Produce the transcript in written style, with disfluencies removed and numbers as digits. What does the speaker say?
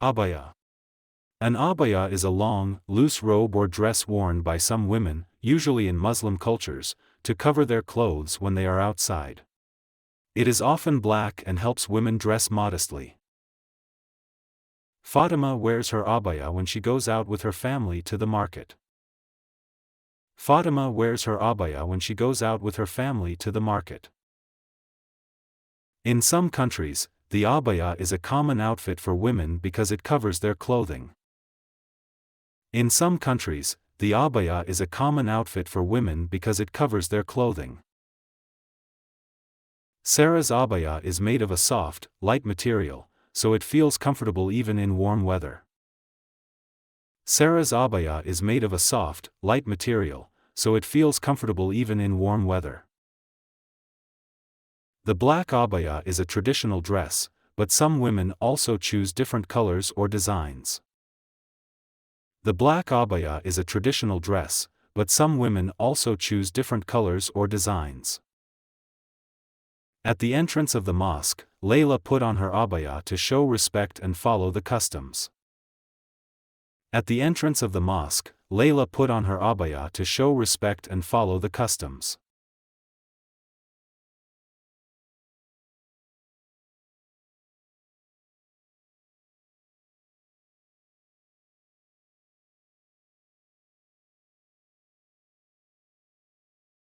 Abaya. An abaya is a long, loose robe or dress worn by some women, usually in Muslim cultures, to cover their clothes when they are outside. It is often black and helps women dress modestly. Fatima wears her abaya when she goes out with her family to the market. Fatima wears her abaya when she goes out with her family to the market. In some countries, the abaya is a common outfit for women because it covers their clothing. In some countries, the abaya is a common outfit for women because it covers their clothing. Sarah's abaya is made of a soft, light material, so it feels comfortable even in warm weather. Sarah's abaya is made of a soft, light material, so it feels comfortable even in warm weather. The black abaya is a traditional dress, but some women also choose different colors or designs. The black abaya is a traditional dress, but some women also choose different colors or designs. At the entrance of the mosque, Layla put on her abaya to show respect and follow the customs. At the entrance of the mosque, Layla put on her abaya to show respect and follow the customs.